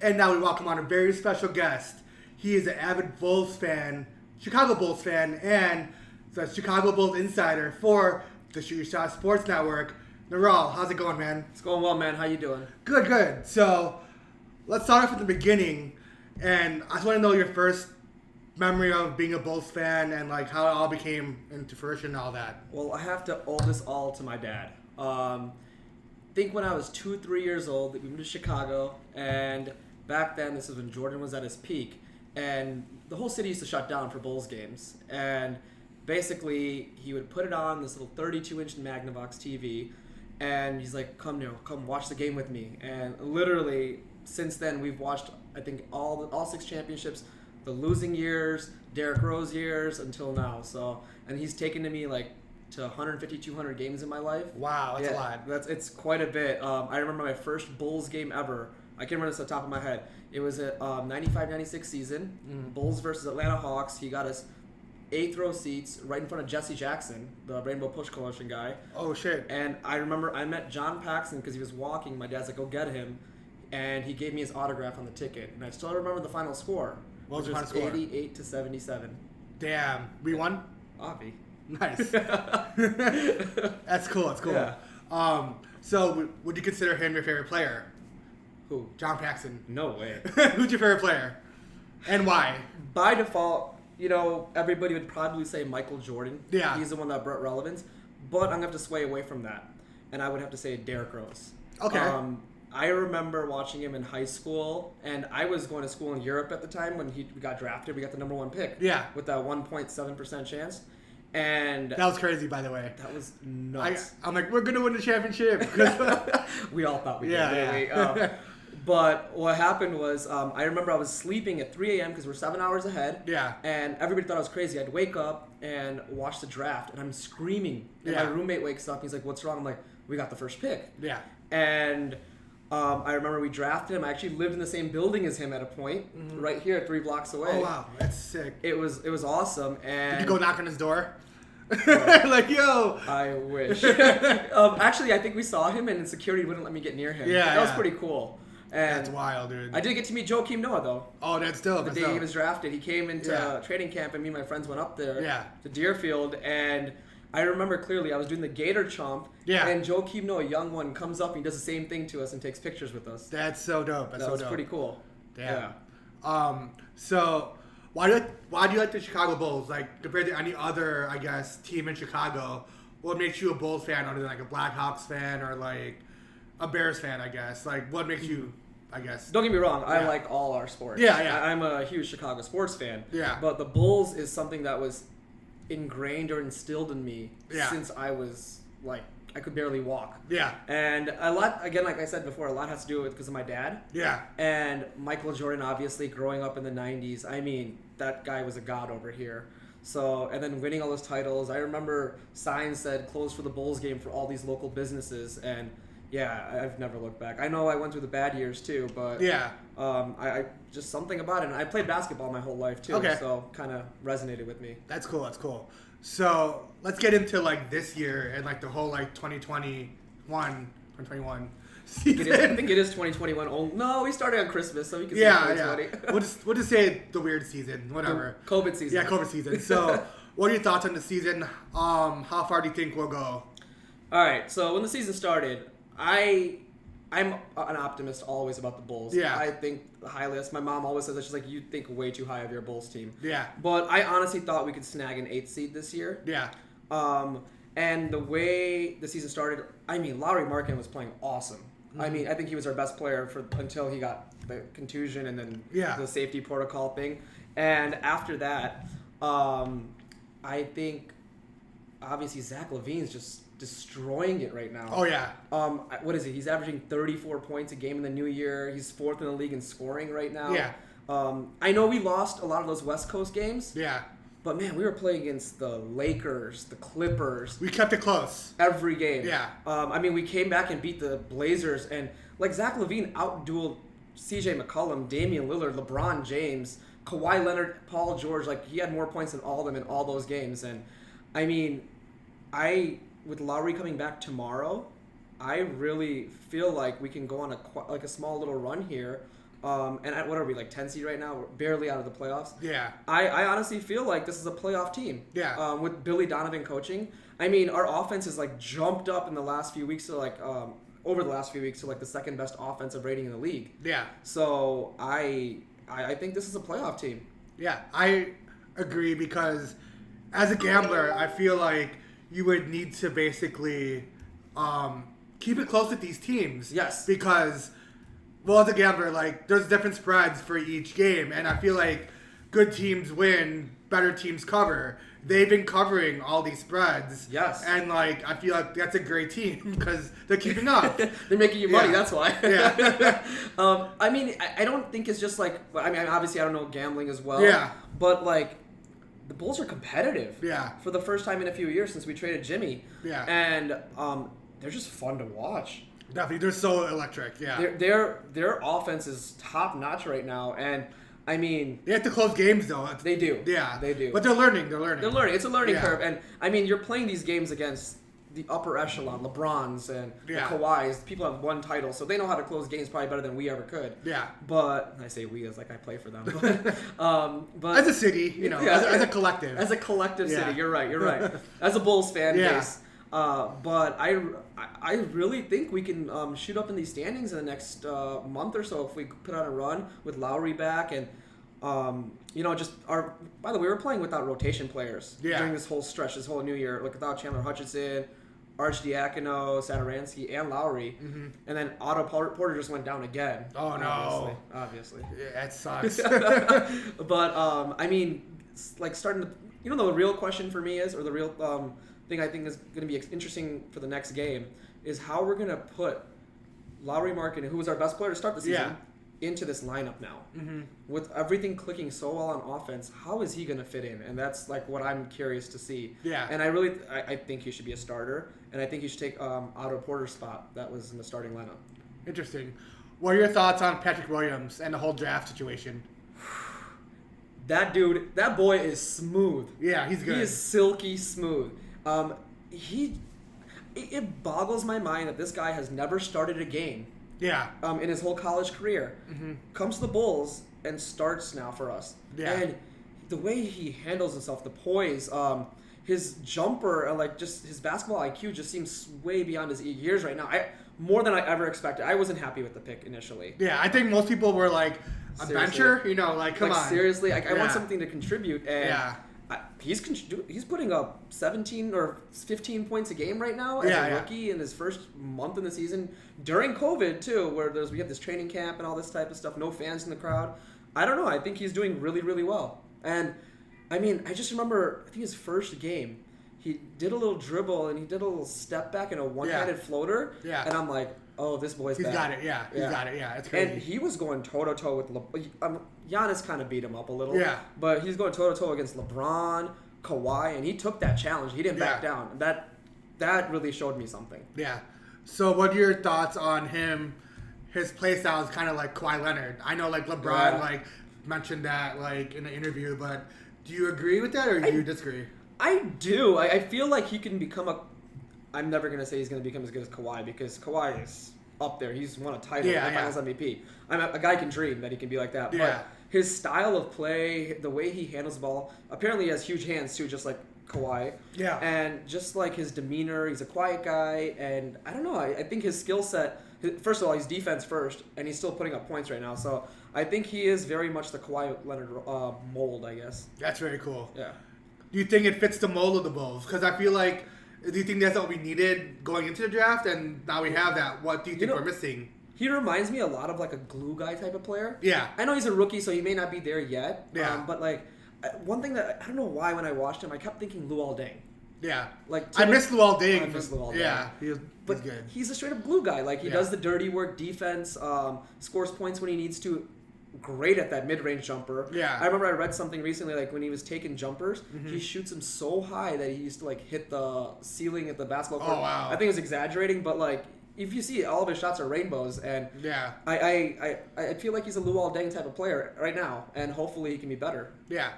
And now we welcome on a very special guest. He is an avid Bulls fan, Chicago Bulls fan, and the Chicago Bulls insider for the Shoot Your Shot Sports Network. Niral, how's it going, man? It's going well, man. How you doing? Good, good. So, let's start off at the beginning. And I just want to know your first memory of being a Bulls fan and like how it all became into fruition and all that. Well, I have to owe this all to my dad. Think when I was 2-3 years old, we moved to Chicago, and back then, this is when Jordan was at his peak, and the whole city used to shut down for Bulls games. And basically, he would put it on this little 32-inch Magnavox TV, and he's like, come watch the game with me. And literally, since then, we've watched, I think, all 6 championships, the losing years, Derrick Rose years, until now. So, and he's taken to me like to 150, 200 games in my life. Wow, that's a lot. It's quite a bit. I remember my first Bulls game ever. I can remember this off the top of my head. It was a 95-96 season, Bulls versus Atlanta Hawks. He got us 8th row seats right in front of Jesse Jackson, the Rainbow Push Coalition guy. Oh, shit. And I remember I met John Paxson because he was walking. My dad's like, go get him. And he gave me his autograph on the ticket. And I still remember the final score. What was the final score? 88-77. Damn. We won? Avi. Nice. That's cool. That's cool. Yeah. So, would you consider him your favorite player? Who? John Paxson. No way. Who's your favorite player? And why? By default, everybody would probably say Michael Jordan. Yeah. He's the one that brought relevance. But I'm going to have to sway away from that. And I would have to say Derrick Rose. Okay. I remember watching him in high school, and I was going to school in Europe at the time when he got drafted. We got the number 1 pick. Yeah. With that 1.7% chance. And that was crazy, by the way. That was nuts. I'm like, we're going to win the championship. We all thought we did. Yeah. But what happened was, I remember I was sleeping at 3 a.m. because we're 7 hours ahead. Yeah. And everybody thought I was crazy. I'd wake up and watch the draft, and I'm screaming. And my roommate wakes up. He's like, what's wrong? I'm like, we got the first pick. Yeah. And I remember we drafted him. I actually lived in the same building as him at a point, right here 3 blocks away. Oh, wow. That's sick. It was awesome. And did you go knock on his door? Like, yo. I wish. Actually, I think we saw him, and security wouldn't let me get near him. Yeah. That was pretty cool. And that's wild, dude. I did get to meet Joakim Noah, though. Oh, that's dope. The day he was drafted. He came into training camp, and me and my friends went up there to Deerfield, and I remember clearly I was doing the Gator Chomp, and Joakim Noah, a young one, comes up and he does the same thing to us and takes pictures with us. That's so dope. That was pretty cool. Damn. Yeah. So, why do you like the Chicago Bulls? Like, compared to any other, I guess, team in Chicago, what makes you a Bulls fan other than like a Blackhawks fan or like a Bears fan, I guess? Like, what makes you, I guess? Don't get me wrong. I like all our sports. Yeah, yeah. I'm a huge Chicago sports fan. Yeah. But the Bulls is something that was ingrained or instilled in me since I was like, I could barely walk. Yeah. And a lot, again, like I said before, a lot has to do with because of my dad. Yeah. And Michael Jordan, obviously, growing up in the 90s, I mean, that guy was a god over here. So, and then winning all those titles. I remember signs said close for the Bulls game for all these local businesses. And yeah, I've never looked back. I know I went through the bad years too, but I just something about it. And I played basketball my whole life too, so kind of resonated with me. That's cool. That's cool. So let's get into like this year and like the whole like 2021 season. I think it is 2021. Oh no, we started on Christmas, so we can say 2020. Yeah. We'll just say the weird season, whatever. COVID season. Yeah, COVID season. So, what are your thoughts on the season? How far do you think we'll go? All right. So when the season started, I'm an optimist always about the Bulls. Yeah. I think highly. My mom always says that. She's like, you think way too high of your Bulls team. Yeah. But I honestly thought we could snag an 8th seed this year. Yeah. And the way the season started, I mean, Lauri Markkanen was playing awesome. I mean, I think he was our best player until he got the contusion and then the safety protocol thing. And after that, I think obviously Zach LaVine's just destroying it right now. Oh, yeah. What is it? He's averaging 34 points a game in the new year. He's 4th in the league in scoring right now. Yeah. I know we lost a lot of those West Coast games. Yeah. But, man, we were playing against the Lakers, the Clippers. We kept it close. Every game. Yeah. I mean, we came back and beat the Blazers. And, like, Zach LaVine outdueled C.J. McCollum, Damian Lillard, LeBron James, Kawhi Leonard, Paul George. Like, he had more points than all of them in all those games. And, I mean, with Lowry coming back tomorrow, I really feel like we can go on a small little run here. And what are we, like 10 seed right now? We're barely out of the playoffs. Yeah. I honestly feel like this is a playoff team. Yeah. With Billy Donovan coaching. I mean, our offense has like jumped up in the last few weeks to like over the last few weeks to like the second best offensive rating in the league. Yeah. So I think this is a playoff team. Yeah, I agree because as a gambler, I feel like you would need to basically keep it close with these teams. Yes. Because, well, as a gambler, like, there's different spreads for each game, and I feel like good teams win, better teams cover. They've been covering all these spreads. Yes. And, like, I feel like that's a great team because they're keeping up. They're making you money, that's why. Yeah. I mean, I don't think it's just like, I mean, obviously I don't know gambling as well. Yeah. But, like, the Bulls are competitive. Yeah. For the first time in a few years since we traded Jimmy. Yeah. And they're just fun to watch. Definitely. They're so electric. Yeah. Their offense is top notch right now, and I mean, they have to close games though. They do. Yeah, they do. But they're learning. It's a learning curve, and I mean, you're playing these games against the upper echelon, LeBrons and the Kawhis. People have won titles, so they know how to close games probably better than we ever could. Yeah. But I say we as like I play for them. But as a city, as a collective. As a collective city, you're right. As a Bulls fan base. But I really think we can shoot up in these standings in the next month or so if we put on a run with Lowry back and just our. By the way, we're playing without rotation players during this whole stretch, this whole new year. Like without Chandler Hutchinson, Archdiakono, Satoransky, and Lowry, and then Otto Porter just went down again. Oh no! Obviously. Yeah, it sucks. But I mean, like starting to. The real question for me is, or the real thing I think is going to be interesting for the next game is how we're going to put Lowry Markkanen, who was our best player to start the season, into this lineup now. Mm-hmm. With everything clicking so well on offense, how is he going to fit in? And that's like what I'm curious to see. Yeah. And I think he should be a starter, and I think he should take Otto Porter's spot that was in the starting lineup. Interesting. What are your thoughts on Patrick Williams and the whole draft situation? That boy is smooth. Yeah, he's good. He is silky smooth. It boggles my mind that this guy has never started a game. Yeah. In his whole college career. Mm-hmm. Comes to the Bulls and starts now for us. Yeah. And the way he handles himself, the poise, his jumper, and like just his basketball IQ just seems way beyond his years right now. More than I ever expected. I wasn't happy with the pick initially. Yeah, I think most people were like, a bencher? Come on. Seriously? I want something to contribute. And yeah. He's putting up 17 or 15 points a game right now as a rookie in his first month in the season during COVID too, where we have this training camp and all this type of stuff, no fans in the crowd. I don't know. I think he's doing really, really well. And I mean, I just remember I think his first game, he did a little dribble and he did a little step back and a one-handed floater. Yeah. And I'm like, oh, this boy's back. He's got it. Yeah. He's got it. Yeah. It's crazy. And he was going toe-to-toe with Giannis kind of beat him up a little. Yeah. But he's going toe-to-toe against LeBron, Kawhi, and he took that challenge. He didn't back down. That really showed me something. Yeah. So what are your thoughts on him? His play style is kind of like Kawhi Leonard. I know like LeBron mentioned that like in an interview, but do you agree with that or do you disagree? I do. I feel like he can become I'm never going to say he's going to become as good as Kawhi because Kawhi is up there. He's won a title, Finals MVP. A guy can dream that he can be like that. Yeah. But his style of play, the way he handles the ball, apparently he has huge hands too, just like Kawhi. Yeah. And just like his demeanor, he's a quiet guy. And I don't know, I think his skill set, first of all, he's defense first, and he's still putting up points right now. So I think he is very much the Kawhi Leonard mold, I guess. That's very cool. Yeah. Do you think it fits the mold of the Bulls? Because I feel like, do you think that's what we needed going into the draft? And now we have that. What do you think we're missing? He reminds me a lot of like a glue guy type of player. Yeah. I know he's a rookie, so he may not be there yet. Yeah. But like, one thing that I don't know why when I watched him, I kept thinking Luol Deng. Yeah. Like I miss Luol Deng. I miss Luol Deng. Yeah. He's good. He's a straight up glue guy. Like he does the dirty work, defense, scores points when he needs to. Great at that mid-range jumper. Yeah. I remember I read something recently, like when he was taking jumpers, he shoots them so high that he used to like hit the ceiling at the basketball court. Oh wow. I think it was exaggerating, but like if you see all of his shots are rainbows, and I feel like he's a Luol Deng type of player right now, and hopefully he can be better. Yeah.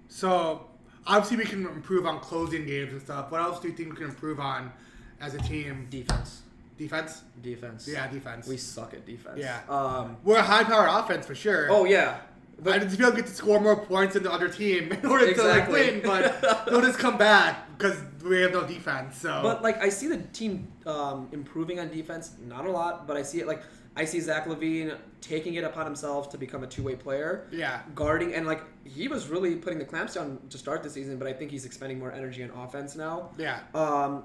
So obviously we can improve on closing games and stuff. What else do you think we can improve on as a team? Defense. Defense? Defense. Yeah, defense. We suck at defense. Yeah. We're a high-powered offense for sure. Oh, yeah. I just feel like we get to score more points than the other team in order to like, win, but they'll just come back because we have no defense. So, but like I see the team improving on defense, not a lot, but I see it like I see Zach LaVine taking it upon himself to become a two-way player. Yeah. Guarding and like he was really putting the clamps down to start the season, but I think he's expending more energy on offense now. Yeah.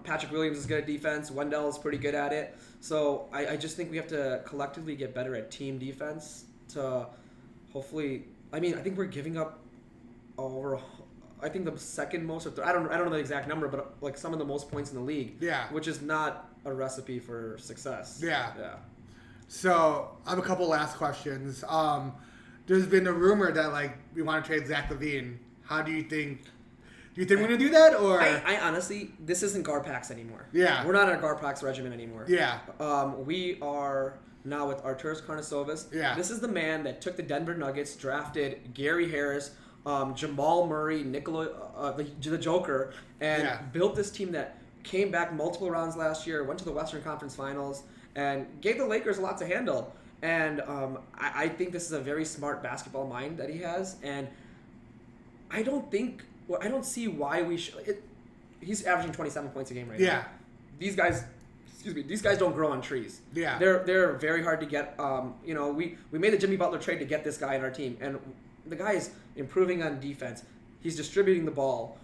Patrick Williams is good at defense. Wendell is pretty good at it. So I just think we have to collectively get better at team defense to hopefully. I mean, I think we're giving up over. I think the second most. I don't know the exact number, but like some of the most points in the league. Yeah. Which is not a recipe for success. Yeah. Yeah. So I have a couple last questions. There's been a rumor that like we want to trade Zach LaVine. How do you think? Do you think we're gonna do that or? I honestly, this isn't Garpax anymore. Yeah. We're not in a Garpax regimen anymore. Yeah. We are now with Arturas Karnisovas. Yeah. This is the man that took the Denver Nuggets, drafted Gary Harris, Jamal Murray, the Joker, and built this team that came back multiple rounds last year, went to the Western Conference Finals, and gave the Lakers a lot to handle. And I think this is a very smart basketball mind that he has. And I don't see why we should. He's averaging 27 points a game right now. Yeah. These guys don't grow on trees. Yeah. They're very hard to get. We made the Jimmy Butler trade to get this guy in our team, and the guy is improving on defense. He's distributing the ball.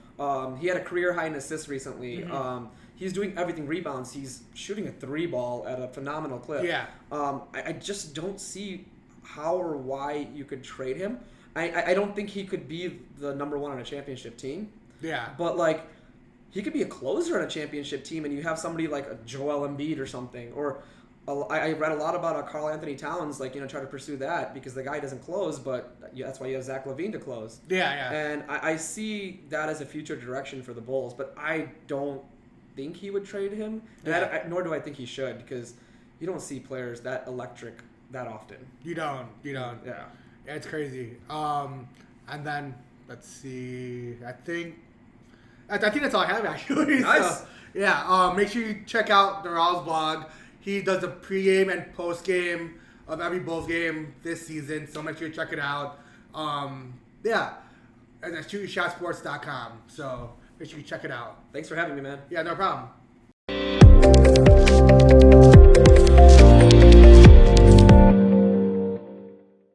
He had a career high in assists recently. Mm-hmm. He's doing everything rebounds. He's shooting a 3-ball at a phenomenal clip. Yeah. I just don't see how or why you could trade him. I don't think he could be the number one on a championship team. Yeah. But like, he could be a closer on a championship team, and you have somebody like a Joel Embiid or something. Or I read a lot about Karl Anthony Towns, like try to pursue that because the guy doesn't close, but that's why you have Zach LaVine to close. Yeah. And I see that as a future direction for the Bulls, but I don't think he would trade him, and nor do I think he should, because you don't see players that electric that often. You don't. Yeah. It's crazy. And then let's see. I think that's all I have actually. Nice. So, yeah. Make sure you check out Niral's blog. He does a pregame and postgame of every Bulls game this season, so make sure you check it out. Yeah. And that's shootyourshotsports.com. So make sure you check it out. Thanks for having me, man. Yeah, no problem.